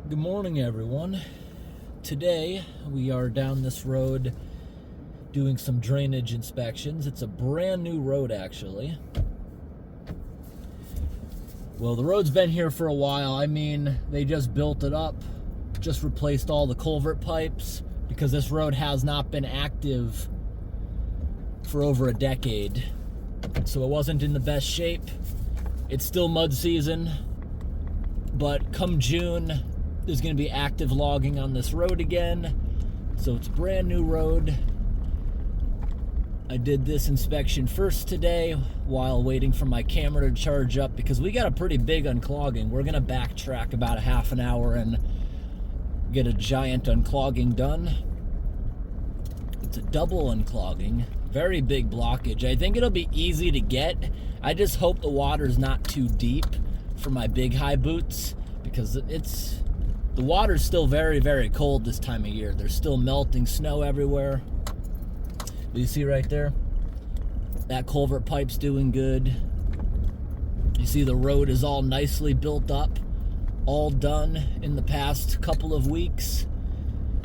Good morning, everyone. Today we are down this road doing some drainage inspections. It's a brand new road, actually. Well, the road's been here for a while. I mean, they just built it up, just replaced all the culvert pipes because this road has not been active for over a decade. So it wasn't in the best shape. It's still mud season, but come June, there's going to be active logging on this road again. So it's a brand new road. I did this inspection first today while waiting for my camera to charge up because we got a pretty big unclogging. We're going to backtrack about a half an hour and get a giant unclogging done. It's a double unclogging. Very big blockage. I think it'll be easy to get. I just hope the water's not too deep for my big high boots because the water's still very, very cold this time of year. There's still melting snow everywhere. But you see right there? That culvert pipe's doing good. You see the road is all nicely built up, all done in the past couple of weeks.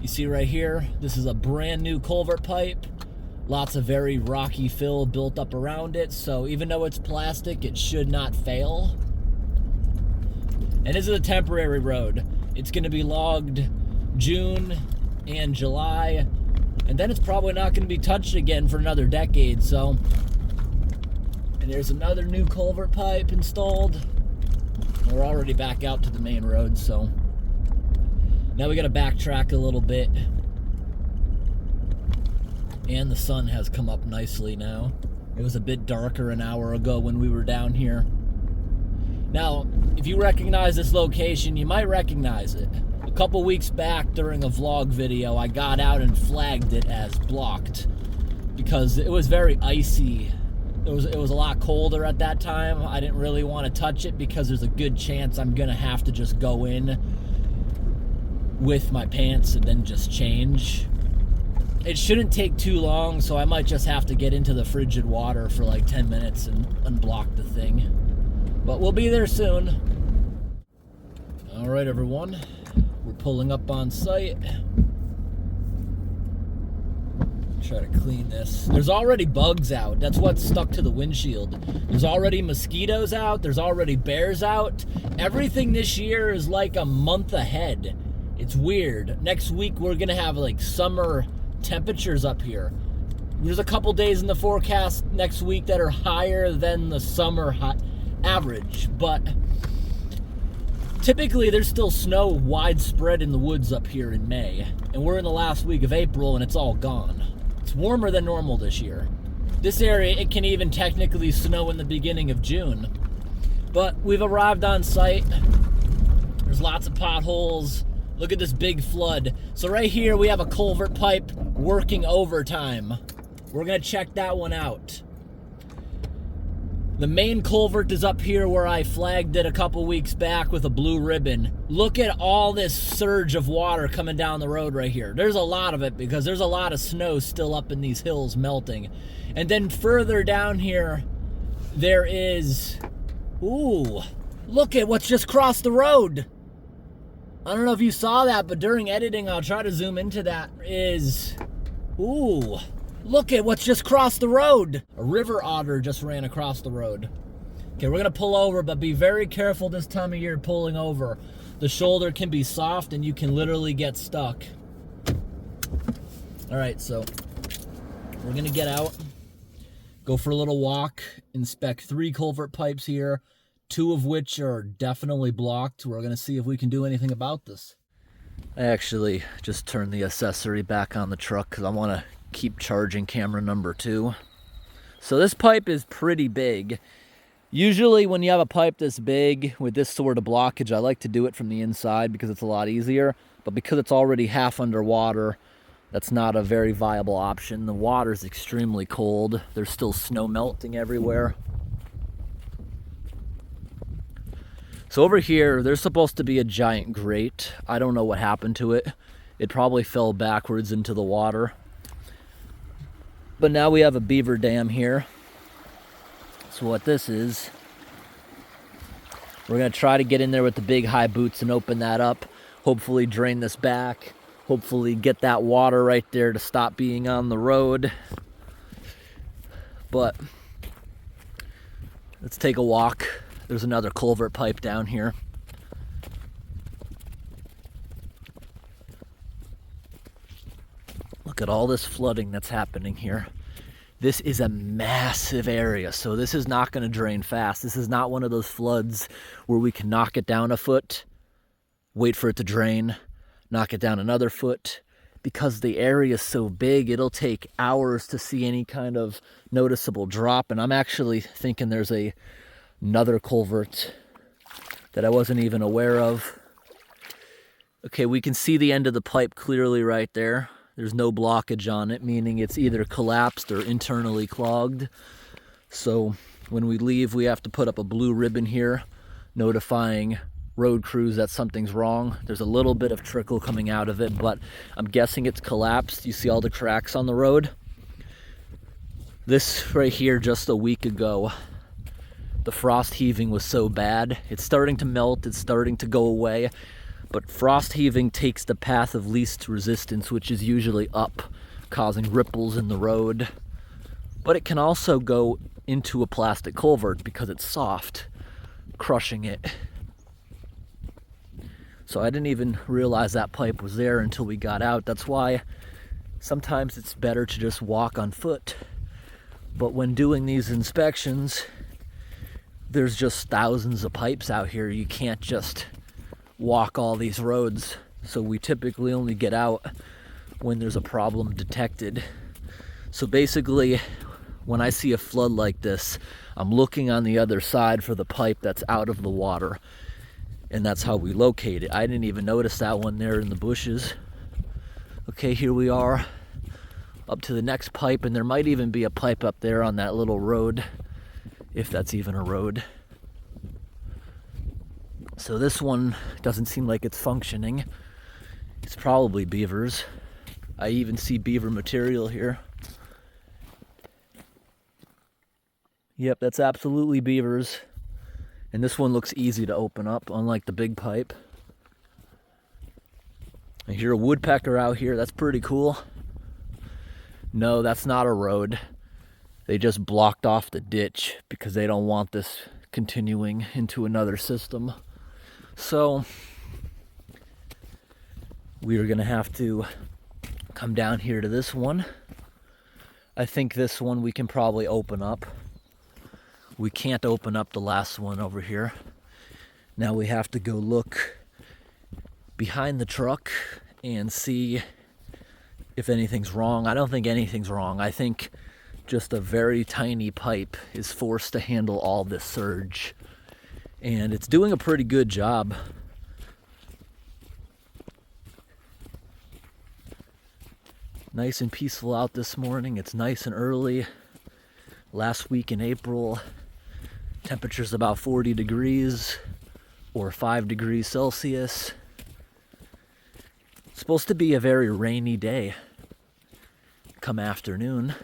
You see right here, this is a brand new culvert pipe. Lots of very rocky fill built up around it, so even though it's plastic, it should not fail. And this is a temporary road. It's going to be logged June and July, and then it's probably not going to be touched again for another decade. So, and there's another new culvert pipe installed. We're already back out to the main road, so now we got to backtrack a little bit. And the sun has come up nicely now. It was a bit darker an hour ago when we were down here. Now, if you recognize this location, you might recognize it. A couple weeks back during a vlog video, I got out and flagged it as blocked because it was very icy. It was a lot colder at that time. I didn't really want to touch it because there's a good chance I'm gonna have to just go in with my pants and then just change. It shouldn't take too long, so I might just have to get into the frigid water for like 10 minutes and unblock the thing. But we'll be there soon. All right, everyone. We're pulling up on site. Try to clean this. There's already bugs out. That's what's stuck to the windshield. There's already mosquitoes out. There's already bears out. Everything this year is like a month ahead. It's weird. Next week, we're going to have like summer temperatures up here. There's a couple days in the forecast next week that are higher than the summer average, but typically there's still snow widespread in the woods up here in May, and we're in the last week of April and it's all gone. It's warmer than normal this year. This area, it can even technically snow in the beginning of June, but we've arrived on site. There's lots of potholes. Look at this big flood. So right here we have a culvert pipe working overtime. We're gonna check that one out. The main culvert is up here where I flagged it a couple weeks back with a blue ribbon. Look at all this surge of water coming down the road right here. There's a lot of it because there's a lot of snow still up in these hills melting. And then further down here, there is, ooh, look at what's just crossed the road. I don't know if you saw that, but during editing, I'll try to zoom into that. Ooh, look at what's just crossed the road. A river otter just ran across the road. Okay, we're gonna pull over, but be very careful this time of year pulling over. The shoulder can be soft and you can literally get stuck. All right, so we're gonna get out, go for a little walk, inspect 3 culvert pipes here, 2 of which are definitely blocked. We're gonna see if we can do anything about this. I actually just turned the accessory back on the truck because I wanna keep charging camera number 2. So this pipe is pretty big. Usually when you have a pipe this big with this sort of blockage, I like to do it from the inside because it's a lot easier. But because it's already half underwater, that's not a very viable option. The water's extremely cold. There's still snow melting everywhere. So over here, there's supposed to be a giant grate. I don't know what happened to it. It probably fell backwards into the water. But now we have a beaver dam here. So what this is, we're gonna try to get in there with the big high boots and open that up. hopefully drain this back, hopefully get that water right there to stop being on the road. But let's take a walk. There's another culvert pipe down here. Look at all this flooding that's happening here. This is a massive area, so this is not going to drain fast. This is not one of those floods where we can knock it down a foot, wait for it to drain, knock it down another foot. Because the area is so big, it'll take hours to see any kind of noticeable drop. And I'm actually thinking there's another culvert that I wasn't even aware of. Okay, we can see the end of the pipe clearly right there. There's no blockage on it, meaning it's either collapsed or internally clogged. So when we leave, we have to put up a blue ribbon here notifying road crews that something's wrong. There's a little bit of trickle coming out of it, but I'm guessing it's collapsed. You see all the cracks on the road? This right here, just a week ago, the frost heaving was so bad. It's starting to melt, it's starting to go away, but frost heaving takes the path of least resistance, which is usually up, causing ripples in the road. But it can also go into a plastic culvert because it's soft, crushing it. So I didn't even realize that pipe was there until we got out. That's why sometimes it's better to just walk on foot. But when doing these inspections, there's just thousands of pipes out here. You can't just walk all these roads. So we typically only get out when there's a problem detected. So basically, when I see a flood like this, I'm looking on the other side for the pipe that's out of the water. And that's how we locate it. I didn't even notice that one there in the bushes. Okay, here we are up to the next pipe, and there might even be a pipe up there on that little road, if that's even a road. So this one doesn't seem like it's functioning. It's probably Beaver's. I even see Beaver material here. Yep, that's absolutely Beaver's. And this one looks easy to open up, unlike the big pipe. I hear a woodpecker out here. That's pretty cool. No, that's not a road. They just blocked off the ditch because they don't want this continuing into another system. So we are going to have to come down here to this one. I think this one we can probably open up. We can't open up the last one over here. Now we have to go look behind the truck and see if anything's wrong. I don't think anything's wrong. I think just a very tiny pipe is forced to handle all this surge. And it's doing a pretty good job. Nice and peaceful out this morning. It's nice and early. Last week in April, temperature's about 40 degrees or 5 degrees Celsius. It's supposed to be a very rainy day come afternoon.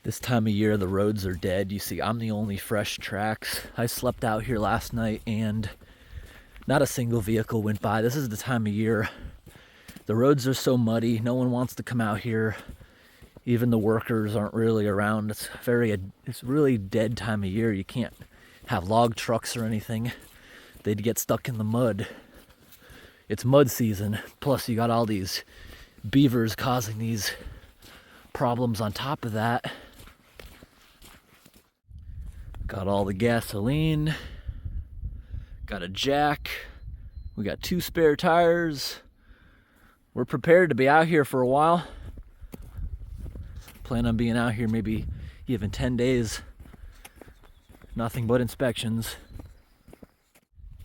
This time of year, the roads are dead. You see, I'm the only fresh tracks. I slept out here last night and not a single vehicle went by. This is the time of year. The roads are so muddy. No one wants to come out here. Even the workers aren't really around. It's really dead time of year. You can't have log trucks or anything. They'd get stuck in the mud. It's mud season. Plus you got all these beavers causing these problems on top of that. Got all the gasoline. Got a jack. We got 2 spare tires. We're prepared to be out here for a while. Plan on being out here maybe even 10 days. Nothing but inspections.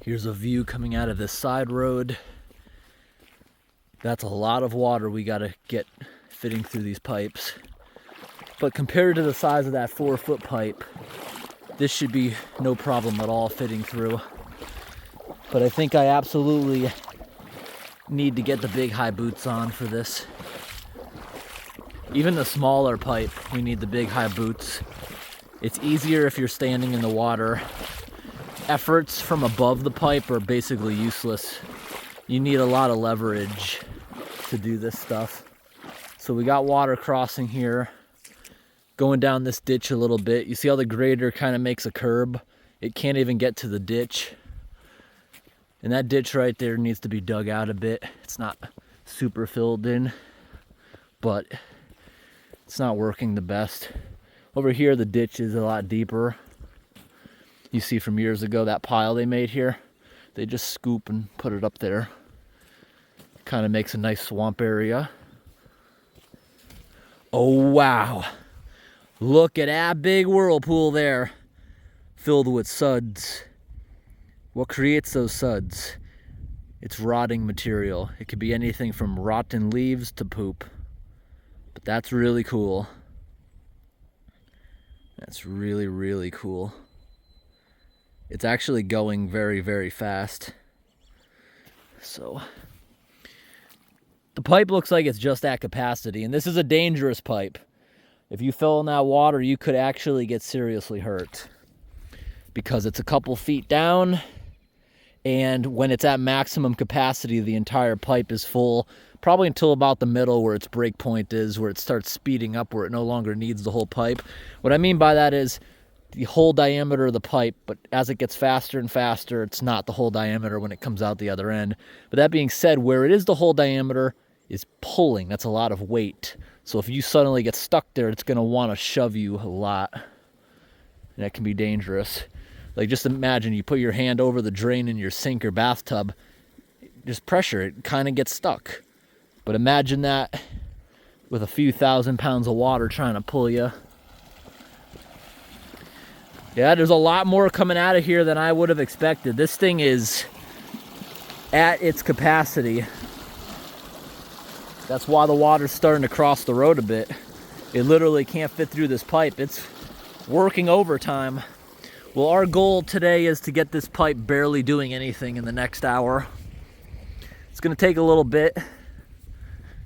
Here's a view coming out of this side road. That's a lot of water we gotta get fitting through these pipes. But compared to the size of that 4-foot pipe, this should be no problem at all fitting through. But I think I absolutely need to get the big high boots on for this. Even the smaller pipe, we need the big high boots. It's easier if you're standing in the water efforts from above the pipe are basically useless. You need a lot of leverage to do this stuff. So we got water crossing here, going down this ditch a little bit. You see how the grader kind of makes a curb? It can't even get to the ditch. And that ditch right there needs to be dug out a bit. It's not super filled in, but it's not working the best. Over here, the ditch is a lot deeper. You see from years ago, that pile they made here, they just scoop and put it up there. Kind of makes a nice swamp area. Oh, wow. Look at that big whirlpool there, filled with suds. What creates those suds? It's rotting material. It could be anything from rotten leaves to poop. But that's really cool. That's really, really cool. It's actually going very, very fast. So the pipe looks like it's just at capacity, and this is a dangerous pipe. If you fell in that water, you could actually get seriously hurt because it's a couple feet down, and when it's at maximum capacity, the entire pipe is full, probably until about the middle where its break point is, where it starts speeding up, where it no longer needs the whole pipe. What I mean by that is the whole diameter of the pipe, but as it gets faster and faster, it's not the whole diameter when it comes out the other end. But that being said, where it is the whole diameter is pulling. That's a lot of weight. So if you suddenly get stuck there, it's going to want to shove you a lot. And that can be dangerous. Like, just imagine you put your hand over the drain in your sink or bathtub, just pressure, it kind of gets stuck. But imagine that with a few thousand pounds of water trying to pull you. Yeah, there's a lot more coming out of here than I would have expected. This thing is at its capacity. That's why the water's starting to cross the road a bit. It literally can't fit through this pipe. It's working overtime. Well, our goal today is to get this pipe barely doing anything in the next hour. It's gonna take a little bit.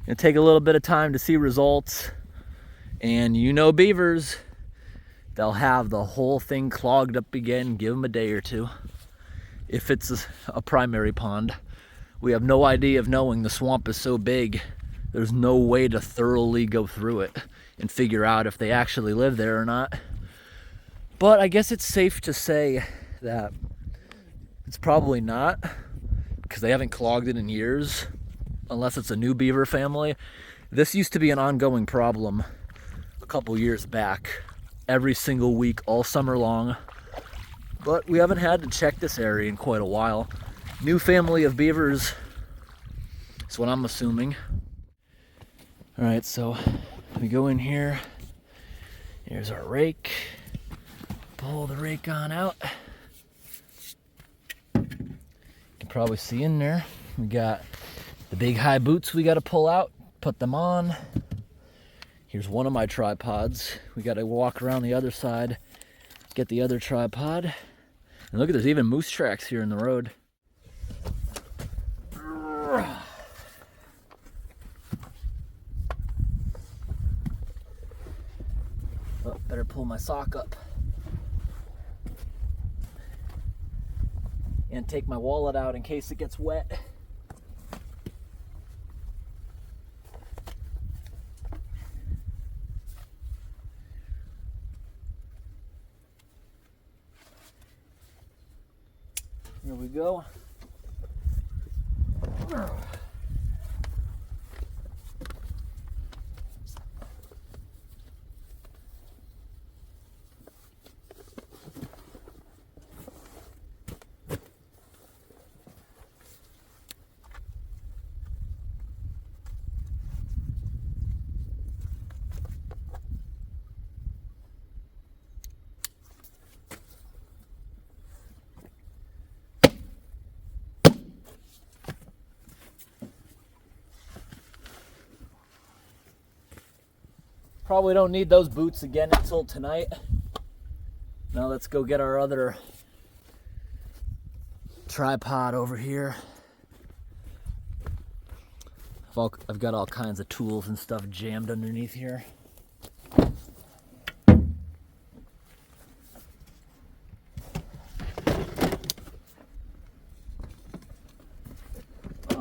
It'll take a little bit of time to see results. And you know beavers, they'll have the whole thing clogged up again. Give them a day or two. If it's a primary pond. We have no idea of knowing. The swamp is so big. There's no way to thoroughly go through it and figure out if they actually live there or not. But I guess it's safe to say that it's probably not, because they haven't clogged it in years, unless it's a new beaver family. This used to be an ongoing problem a couple years back, every single week, all summer long. But we haven't had to check this area in quite a while. New family of beavers is what I'm assuming. All right, so we go in here. Here's our rake. Pull the rake on out. You can probably see in there, we got the big high boots we got to pull out, put them on. Here's one of my tripods. We got to walk around the other side, get the other tripod. And look at, there's even moose tracks here in the road. Oh, better pull my sock up. And take my wallet out in case it gets wet. Here we go. Probably don't need those boots again until tonight. Now let's go get our other tripod over here. I've got all kinds of tools and stuff jammed underneath here.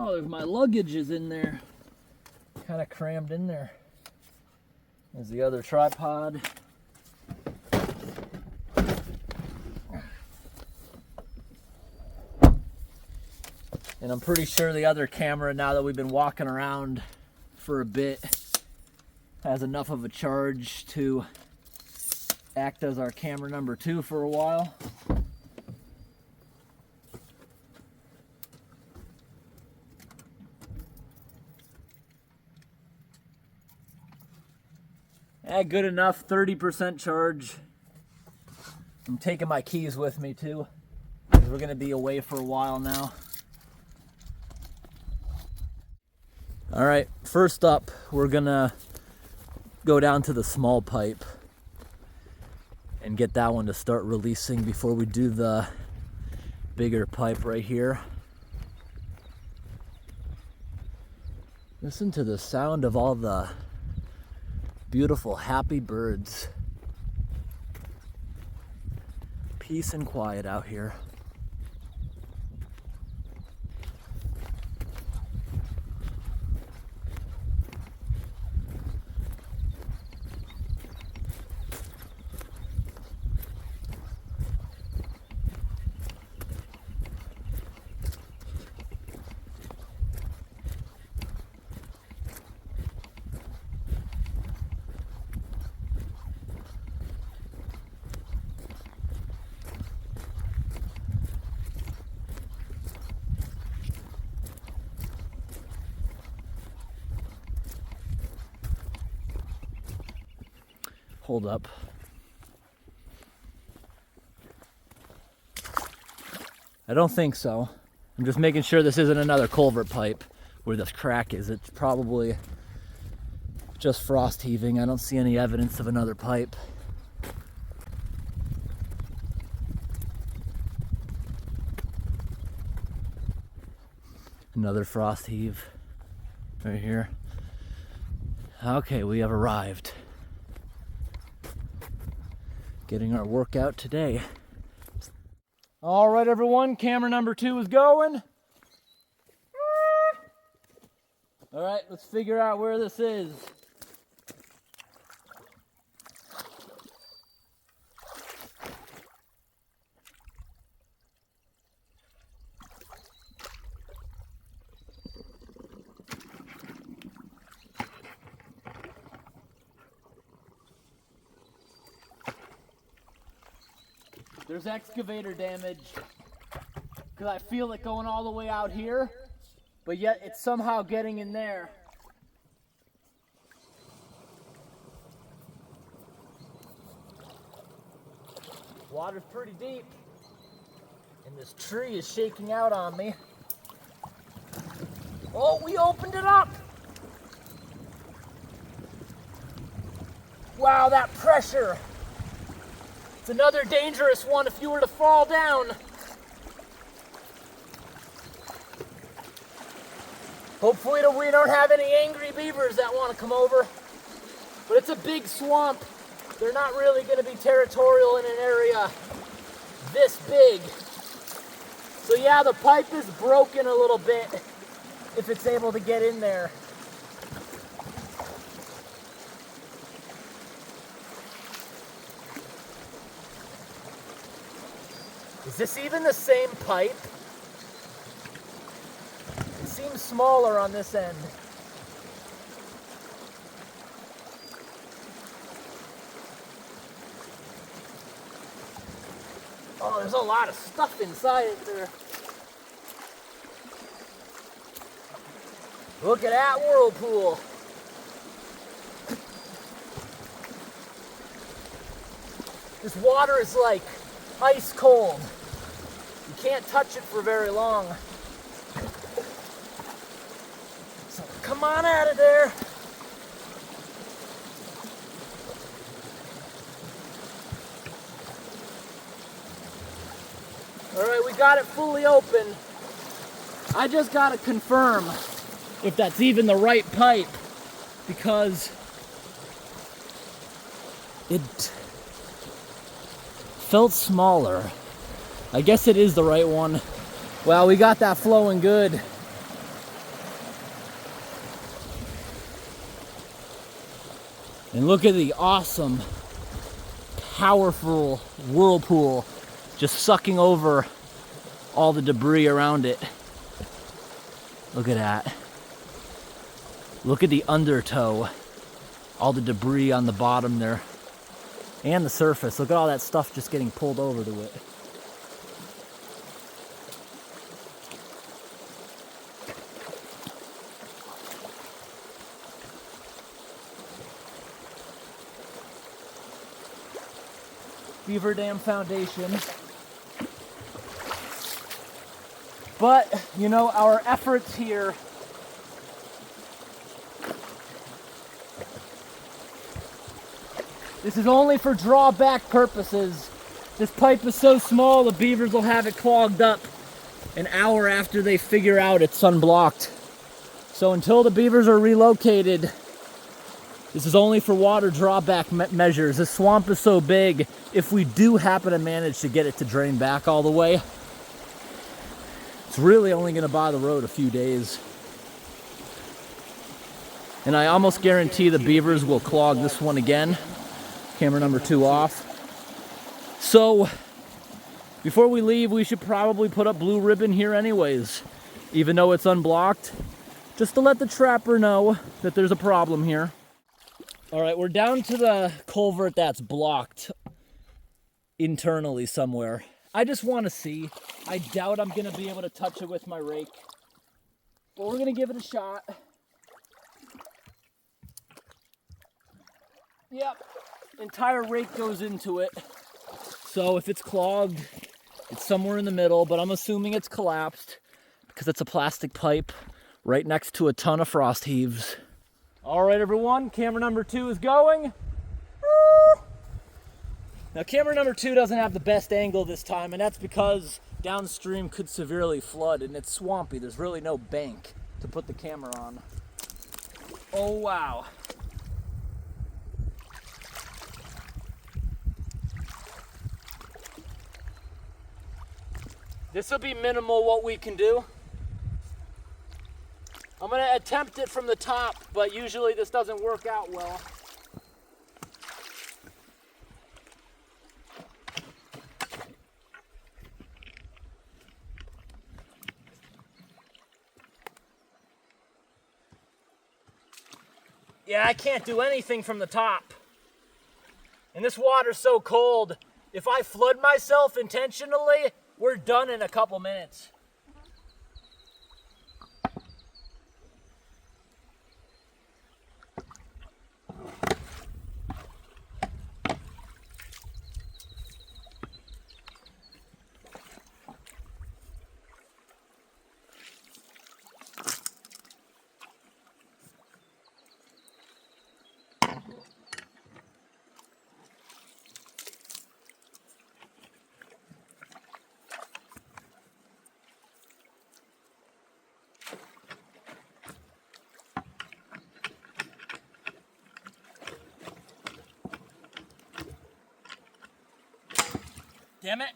Oh, there's my luggage is in there. Kind of crammed in there. There's the other tripod. And I'm pretty sure the other camera, now that we've been walking around for a bit, has enough of a charge to act as our camera number 2 for a while. Good enough, 30% charge. I'm taking my keys with me too, because we're gonna be away for a while now. All right, first up, we're gonna go down to the small pipe and get that one to start releasing before we do the bigger pipe right here. Listen to the sound of all the beautiful, happy birds. Peace and quiet out here. Hold up. I don't think so. I'm just making sure this isn't another culvert pipe where this crack is. It's probably just frost heaving. I don't see any evidence of another pipe. Another frost heave right here. Okay, we have arrived. Getting our workout today. All right, everyone, camera number 2 is going. All right, let's figure out where this is. There's excavator damage, because I feel it going all the way out here, but yet it's somehow getting in there. Water's pretty deep, and this tree is shaking out on me. Oh, we opened it up! Wow, that pressure! It's another dangerous one if you were to fall down. Hopefully we don't have any angry beavers that want to come over. But it's a big swamp. They're not really going to be territorial in an area this big. So yeah, the pipe is broken a little bit if it's able to get in there. Is this even the same pipe? It seems smaller on this end. Oh, there's a lot of stuff inside it there. Look at that Whirlpool. This water is like ice cold. You can't touch it for very long. So come on out of there. All right, we got it fully open. I just gotta confirm if that's even the right pipe, because it felt smaller. I guess it is the right one. Well, we got that flowing good. And look at the awesome, powerful Whirlpool just sucking over all the debris around it. Look at that. Look at the undertow. All the debris on the bottom there. And the surface. Look at all that stuff just getting pulled over to it. Beaver Dam foundation. But, you know, our efforts here this is only for drawback purposes. This pipe is so small, the beavers will have it clogged up an hour after they figure out it's unblocked. So until the beavers are relocated, this is only for water drawback measures. This swamp is so big, if we do happen to manage to get it to drain back all the way, it's really only going to buy the road a few days. And I almost guarantee the beavers will clog this one again. Camera number 2 off. So, before we leave, we should probably put up blue ribbon here anyways, even though it's unblocked, just to let the trapper know that there's a problem here. All right, we're down to the culvert that's blocked internally somewhere. I just want to see. I doubt I'm going to be able to touch it with my rake, but we're going to give it a shot. Yep, entire rake goes into it. So if it's clogged, it's somewhere in the middle, but I'm assuming it's collapsed because it's a plastic pipe right next to a ton of frost heaves. All right, everyone, camera number 2 is going. Now, camera number 2 doesn't have the best angle this time, and that's because downstream could severely flood, and it's swampy. There's really no bank to put the camera on. Oh, wow. This will be minimal what we can do. I'm going to attempt it from the top, but usually this doesn't work out well. Yeah, I can't do anything from the top. And this water's so cold, if I flood myself intentionally, we're done in a couple minutes. Damn it.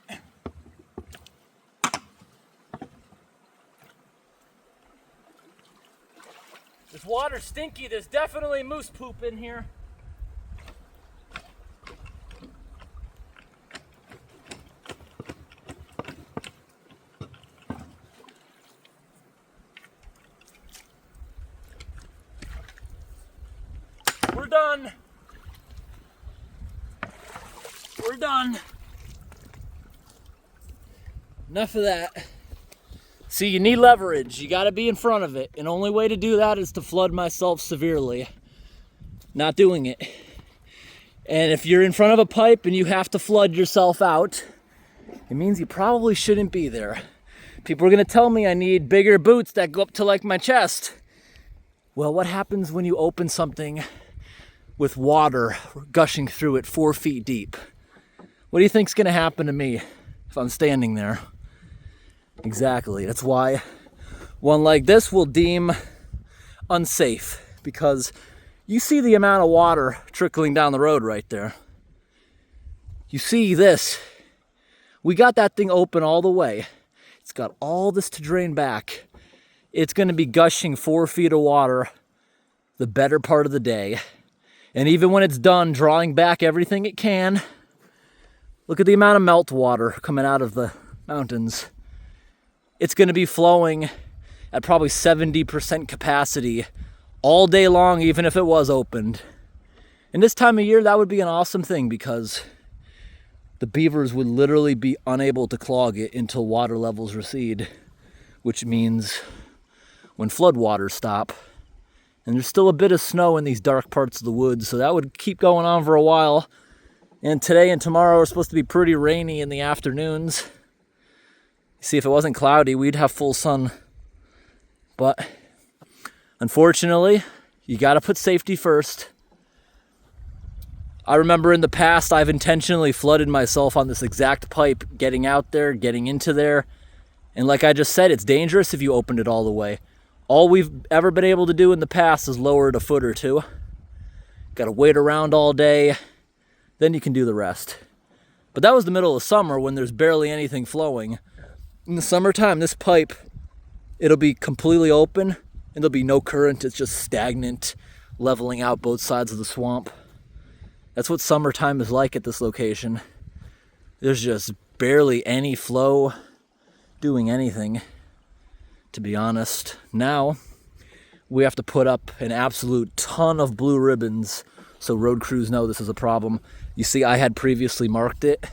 This water's stinky. There's definitely moose poop in here. We're done. We're done. Enough of that. See, you need leverage. You got to be in front of it. And the only way to do that is to flood myself severely. Not doing it. And if you're in front of a pipe and you have to flood yourself out, it means you probably shouldn't be there. People are going to tell me I need bigger boots that go up to like my chest. Well, what happens when you open something with water gushing through it 4 feet deep? What do you think's going to happen to me if I'm standing there? Exactly. That's why one like this will deem unsafe, because you see the amount of water trickling down the road right there. You see this. We got that thing open all the way. It's got all this to drain back. It's going to be gushing 4 feet of water the better part of the day. And even when it's done drawing back everything it can, look at the amount of meltwater coming out of the mountains. It's going to be flowing at probably 70% capacity all day long, even if it was opened. And this time of year, that would be an awesome thing because the beavers would literally be unable to clog it until water levels recede, which means when floodwaters stop. And there's still a bit of snow in these dark parts of the woods, so that would keep going on for a while. And today and tomorrow are supposed to be pretty rainy in the afternoons. See, if it wasn't cloudy, we'd have full sun. But unfortunately, you got to put safety first. I remember in the past, I've intentionally flooded myself on this exact pipe, getting out there, getting into there. And like I just said, it's dangerous if you opened it all the way. All we've ever been able to do in the past is lower it a foot or two. Got to wait around all day, then you can do the rest. But that was the middle of summer when there's barely anything flowing. In the summertime, this pipe, it'll be completely open and there'll be no current. It's just stagnant, leveling out both sides of the swamp. That's what summertime is like at this location. There's just barely any flow doing anything, to be honest. Now, we have to put up an absolute ton of blue ribbons so road crews know this is a problem. You see, I had previously marked it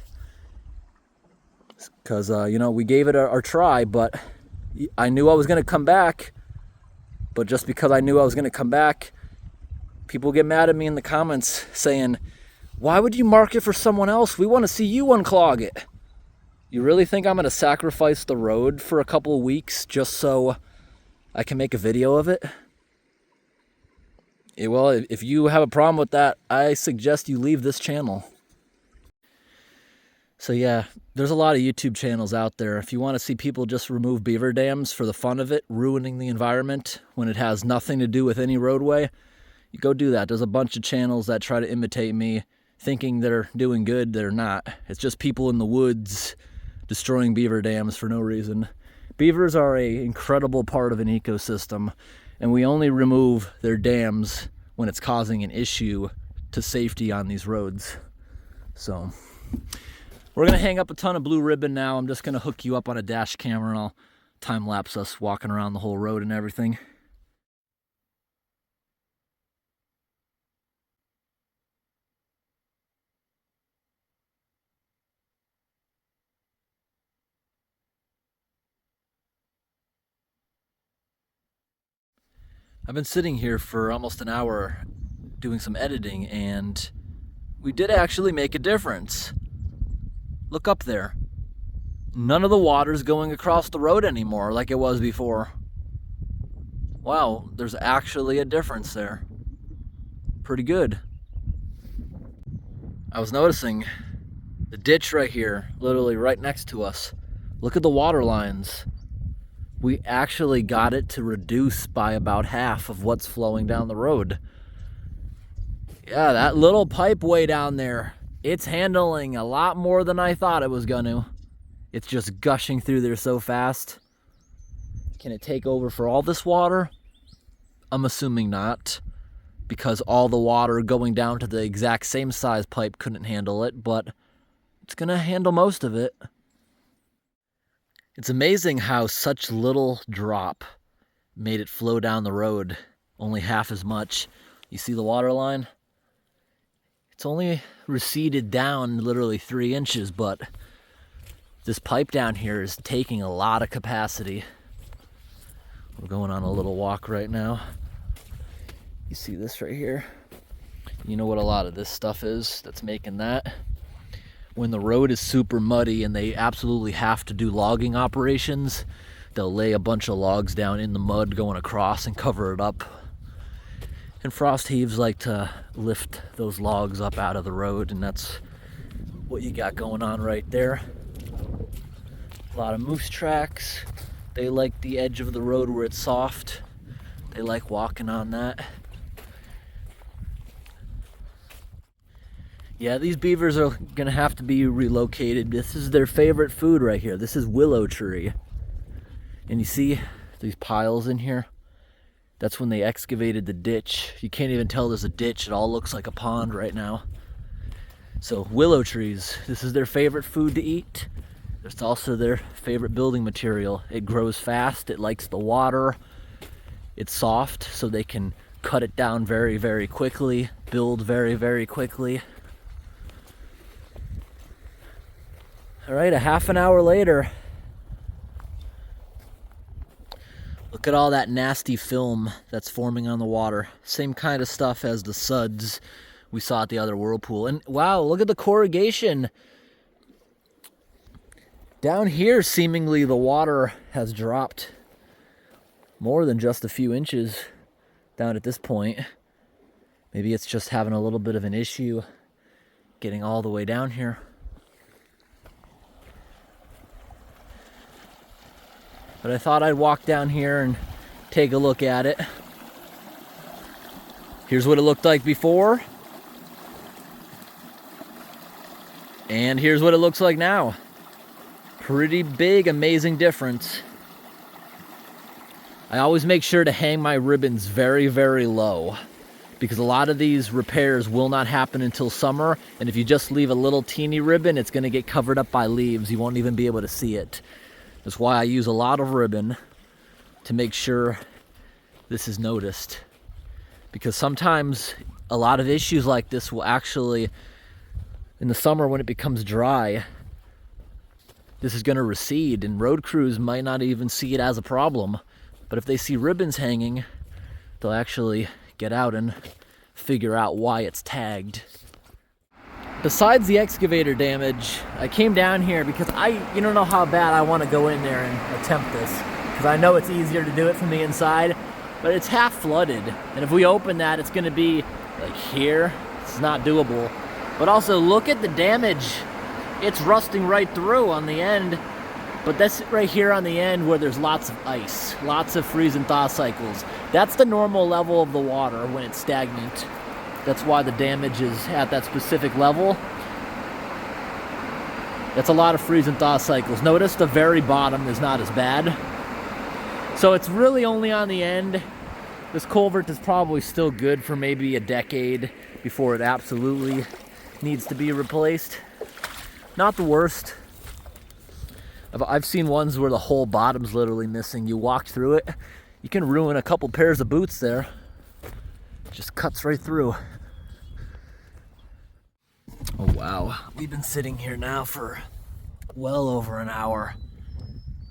because, we gave it our try, but I knew I was going to come back. But just because I knew I was going to come back, people get mad at me in the comments saying, why would you mark it for someone else? We want to see you unclog it. You really think I'm going to sacrifice the road for a couple of weeks just so I can make a video of it? Yeah, well, if you have a problem with that, I suggest you leave this channel. So yeah, there's a lot of YouTube channels out there. If you want to see people just remove beaver dams for the fun of it, ruining the environment when it has nothing to do with any roadway, you go do that. There's a bunch of channels that try to imitate me, thinking they're doing good. They're not. It's just people in the woods destroying beaver dams for no reason. Beavers are an incredible part of an ecosystem, and we only remove their dams when it's causing an issue to safety on these roads. So we're going to hang up a ton of blue ribbon now. I'm just going to hook you up on a dash camera and I'll time-lapse us walking around the whole road and everything. I've been sitting here for almost an hour doing some editing, and we did actually make a difference. Look up there. None of the water's going across the road anymore like it was before. Wow, there's actually a difference there. Pretty good. I was noticing the ditch right here, literally right next to us. Look at the water lines. We actually got it to reduce by about half of what's flowing down the road. Yeah, that little pipe way down there, it's handling a lot more than I thought it was gonna. It's just gushing through there so fast. Can it take over for all this water? I'm assuming not, because all the water going down to the exact same size pipe couldn't handle it, but it's gonna handle most of it. It's amazing how such little drop made it flow down the road, only half as much. You see the water line? It's only receded down literally 3 inches, but this pipe down here is taking a lot of capacity. We're going on a little walk right now. You see this right here? You know what a lot of this stuff is that's making that? When the road is super muddy and they absolutely have to do logging operations, they'll lay a bunch of logs down in the mud going across and cover it up. And frost heaves like to lift those logs up out of the road, and that's what you got going on right there. A lot of moose tracks. They like the edge of the road where it's soft. They like walking on that. Yeah, these beavers are gonna have to be relocated. This is their favorite food right here. This is willow tree. And you see these piles in here? That's when they excavated the ditch. You can't even tell there's a ditch. It all looks like a pond right now. So willow trees, this is their favorite food to eat. It's also their favorite building material. It grows fast, it likes the water. It's soft, so they can cut it down very, very quickly, build very, very quickly. All right, a half an hour later. Look at all that nasty film that's forming on the water. Same kind of stuff as the suds we saw at the other Whirlpool. And wow, look at the corrugation. Down here, seemingly the water has dropped more than just a few inches down at this point. Maybe it's just having a little bit of an issue getting all the way down here. But I thought I'd walk down here and take a look at it. Here's what it looked like before. And here's what it looks like now. Pretty big, amazing difference. I always make sure to hang my ribbons very, very low, because a lot of these repairs will not happen until summer, and if you just leave a little teeny ribbon, it's going to get covered up by leaves. You won't even be able to see it. That's why I use a lot of ribbon to make sure this is noticed. Because sometimes a lot of issues like this will actually, in the summer when it becomes dry, this is going to recede, and road crews might not even see it as a problem. But if they see ribbons hanging, they'll actually get out and figure out why it's tagged. Besides the excavator damage, I came down here because you don't know how bad I want to go in there and attempt this. Because I know it's easier to do it from the inside, but it's half flooded. And if we open that, it's going to be like here. It's not doable. But also look at the damage. It's rusting right through on the end. But that's right here on the end where there's lots of ice, lots of freeze and thaw cycles. That's the normal level of the water when it's stagnant. That's why the damage is at that specific level. That's a lot of freeze and thaw cycles. Notice the very bottom is not as bad. So it's really only on the end. This culvert is probably still good for maybe a decade before it absolutely needs to be replaced. Not the worst. I've seen ones where the whole bottom's literally missing. You walk through it, you can ruin a couple pairs of boots there. Just cuts right through. Oh wow, we've been sitting here now for well over an hour.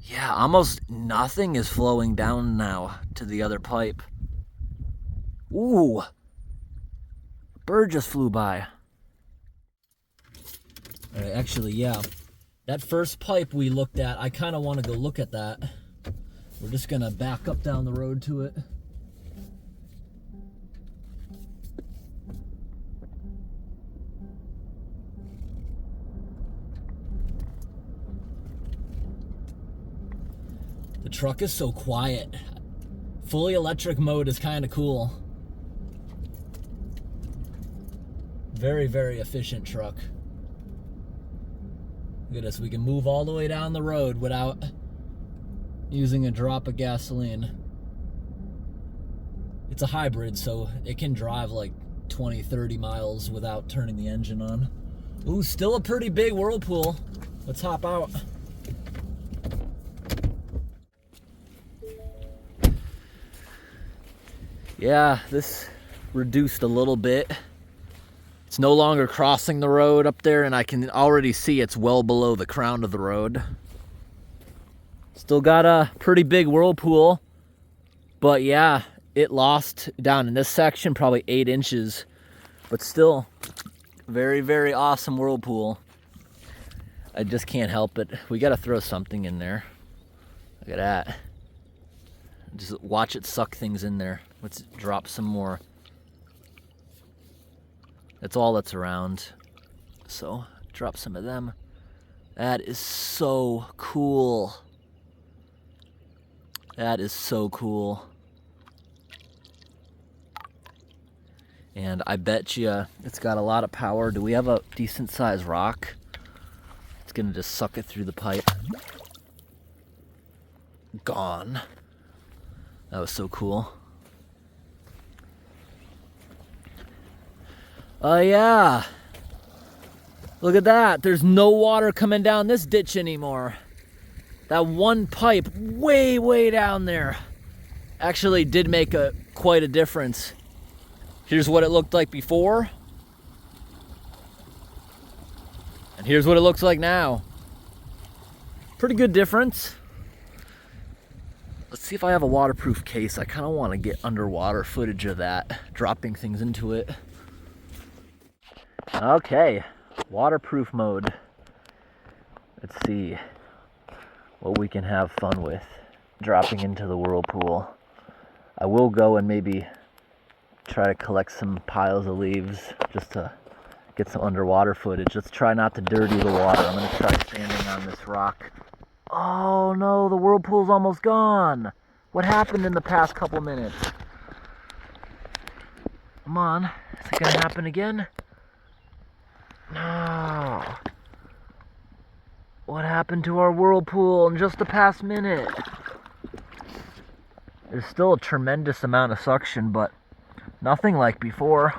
Yeah, almost nothing is flowing down now to the other pipe. Ooh, a bird just flew by. All right, actually, yeah. That first pipe we looked at, I kind of want to go look at that. We're just going to back up down the road to it. The truck is so quiet. Fully electric mode is kind of cool. Very, very efficient truck. Look at this, we can move all the way down the road without using a drop of gasoline. It's a hybrid, so it can drive like 20, 30 miles without turning the engine on. Ooh, still a pretty big Whirlpool. Let's hop out. Yeah, this reduced a little bit. It's no longer crossing the road up there, and I can already see it's well below the crown of the road. Still got a pretty big Whirlpool, but yeah, it lost down in this section probably 8 inches, but still very, very awesome Whirlpool. I just can't help it. We got to throw something in there. Look at that. Just watch it suck things in there. Let's drop some more. That's all that's around. So, drop some of them. That is so cool. That is so cool. And I bet you it's got a lot of power. Do we have a decent sized rock? It's gonna just suck it through the pipe. Gone. That was so cool. Oh yeah. Look at that. There's no water coming down this ditch anymore. That one pipe way, way down there actually did make quite a difference. Here's what it looked like before. And here's what it looks like now. Pretty good difference. Let's see if I have a waterproof case. I kind of want to get underwater footage of that, dropping things into it. Okay, waterproof mode. Let's see what we can have fun with dropping into the Whirlpool. I will go and maybe try to collect some piles of leaves just to get some underwater footage. Let's try not to dirty the water. I'm going to try standing on this rock. Oh no, the Whirlpool's almost gone. What happened in the past couple minutes? Come on, is it going to happen again? No. What happened to our Whirlpool in just the past minute? There's still a tremendous amount of suction, but nothing like before.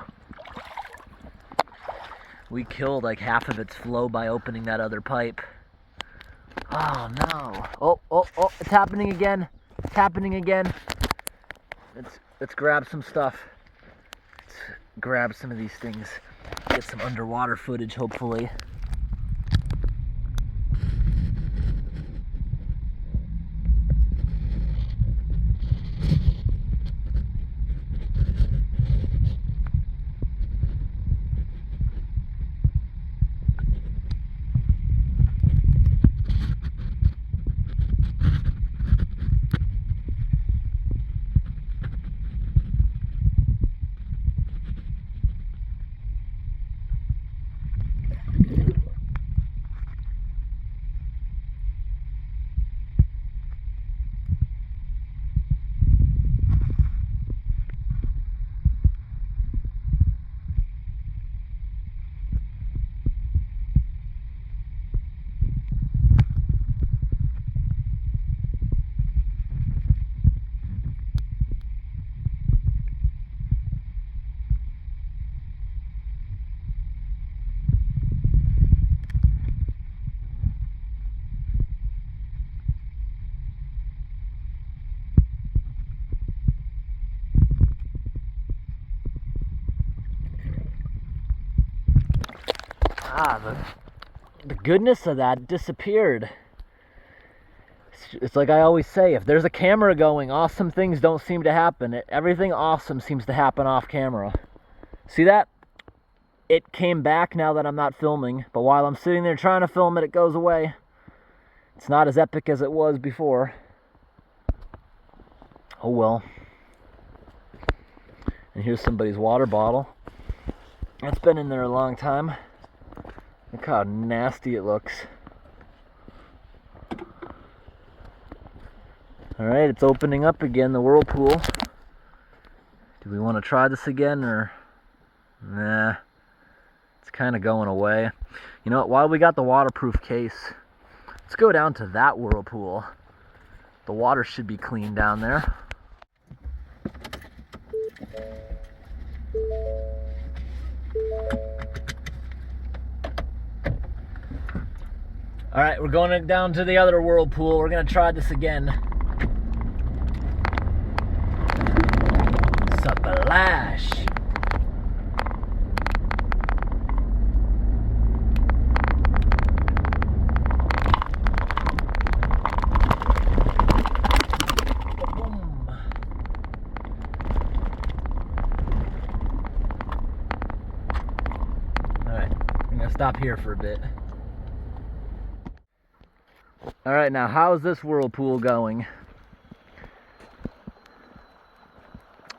We killed like half of its flow by opening that other pipe. Oh no. Oh, it's happening again. It's happening again. Let's grab some stuff. Let's grab some of these things. Get some underwater footage, hopefully. The goodness of that disappeared. It's like I always say, if there's a camera going, awesome things don't seem to happen. Everything awesome seems to happen off camera. See that? It came back now that I'm not filming, but while I'm sitting there trying to film it, it goes away. It's not as epic as it was before. Oh well. And here's somebody's water bottle. It's been in there a long time. Look how nasty it looks. Alright, it's opening up again, the Whirlpool. Do we want to try this again, or... Nah. It's kind of going away. You know what, while we got the waterproof case, let's go down to that Whirlpool. The water should be clean down there. Alright, we're going down to the other Whirlpool. We're going to try this again. Splash! Boom! Alright, I'm going to stop here for a bit. Alright, now how's this Whirlpool going?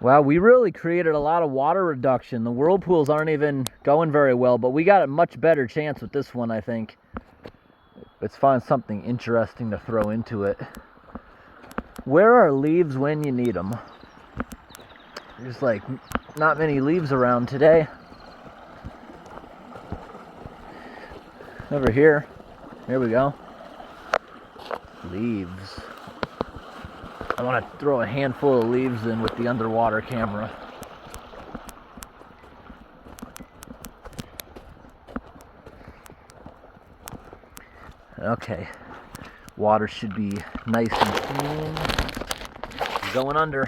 Well, we really created a lot of water reduction. The Whirlpools aren't even going very well, but we got a much better chance with this one, I think. Let's find something interesting to throw into it. Where are leaves when you need them? There's like not many leaves around today. Over here. Here we go. Leaves. I want to throw a handful of leaves in with the underwater camera. Okay, water should be nice and clean. Going under.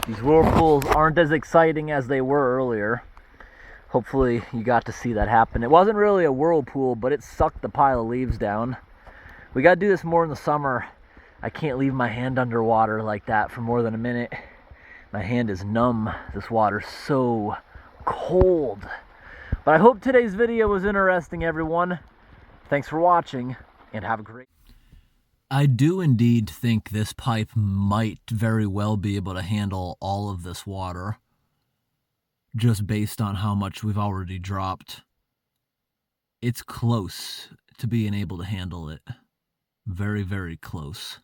These whirlpools aren't as exciting as they were earlier. Hopefully you got to see that happen. It wasn't really a whirlpool, but it sucked the pile of leaves down. We got to do this more in the summer. I can't leave my hand underwater like that for more than a minute. My hand is numb. This water's so cold. But I hope today's video was interesting, everyone. Thanks for watching, and have a great... I do indeed think this pipe might very well be able to handle all of this water, just based on how much we've already dropped. It's close to being able to handle it. Very, very close.